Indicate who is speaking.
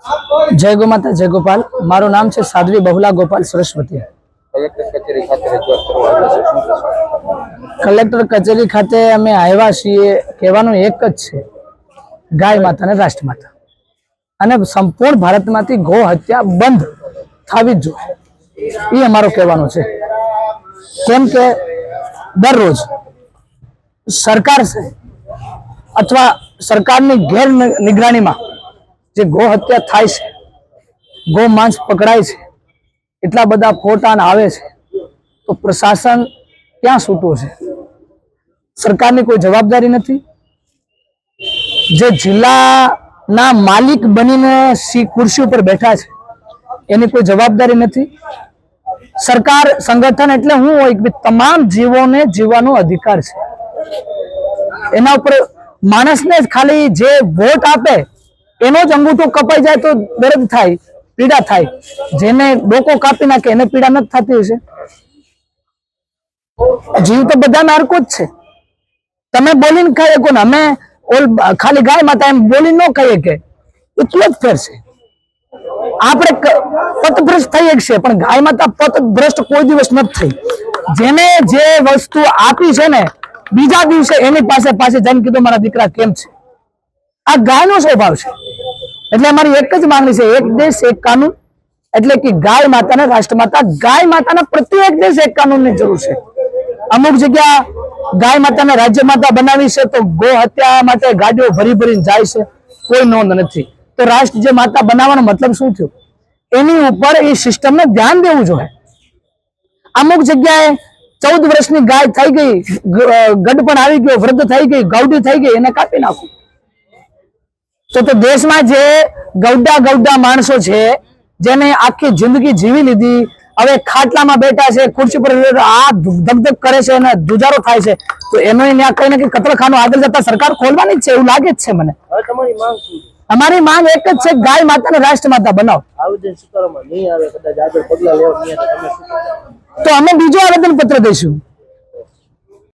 Speaker 1: जय गो माता जय गोपाल। मारू नाम है साध्वी बहुला गोपाल सरस्वती। कलेक्टर कचेरी खाते अमे आव्या छीए कहेवानुं एक ज छे, गाय माता ने राष्ट्रमाता अने संपूर्ण भारत मांथी गो हत्या बंध थवी ज जोईए, ए अमारो कहेवानुं छे। केम के दररोज सरकार से अथवा सरकारनी गैर निगरानी में जे गो हत्या थाय छे, गो मांस पकड़ाय छे, एटला बधा फोटा आवे छे तो प्रशासन क्यां छूटो छे? सरकारनी कोई जवाबदारी नथी। जे जिल्लाना मालिक बनीने कुर्सी पर बैठा छे एनी कोई जवाबदारी नथी। सरकार संगठन एटले हुं होय के तमाम जीवोने जीवવાનો अधिकार छे, एना उपर माणसने खाली जे वोट आपे एनो ज अंगूठो कपाई जाए तो दर्द थाय, पीड़ा थाय, जेने डोको कापी नाखे एने पीड़ा नथी थती हशे? जीव तो बधा हरको ज छे। तमे बोलीने खाई શકો ને, અમે ખાલી ગાય માતા એમ બોલી ન કહીએ કે એટલો જ ફેર છે। આપણે પથભ્રષ્ટ થઈ શકશે પણ ગાય માતા પથભ્રષ્ટ કોઈ દિવસ નથી થઈ। જેને જે વસ્તુ આપી છે ને બીજા દિવસે એની પાસે પાસે જઈને કીધું મારા દીકરા કેમ છે। આ ગાયનો સ્વભાવ છે। એટલે અમારી એક જ માંગણી છે, એક દેશ એક કાનૂન, એટલે કે ગાય માતાને રાષ્ટ્રમાતા, ગાય માતાના પ્રત્યેક દેશ એક કાનૂનની જરૂર છે। અમુક જગ્યા गाय माता ने राज्य माता बनावी से तो गो हत्या माटे गाड़ियों भरी भरी जाए से कोई नोंध नहीं। तो राष्ट्र जे माता बनावानो मतलब शुं थयो? एनी उपर ए सिस्टम ने ध्यान देवुं जोईए। अमुक जग्याए 14 वर्षनी गाय थई गई, गडपण आवी गयो, वृद्ध थई गई, गौडी थई गई, एने कापी नाखो। तो देश में जे गौडा गौडा माणसो छे जेने आखी जिंदगी जीवी लीधी, હવે ખાટલામાં બેઠા છે, ખુરશી પર આ ધગધગ કરે છે અને દુજારો થાય છે, તો એનો ન્યા કઈ ને કઈ કતલખાનું આગળ જતા સરકાર ખોલવાની જ છે એવું લાગે જ છે મને। તમારી માંગ શું? અમારી માંગ એક જ છે, ગાય માતાને રાષ્ટ્રમાતા બનાવો। આવેદન સ્વીકારવામાં નહીં આવે, કદાચ આગળ પગલા લેવા તો અમે બીજો આવેદન પત્ર દઈશું।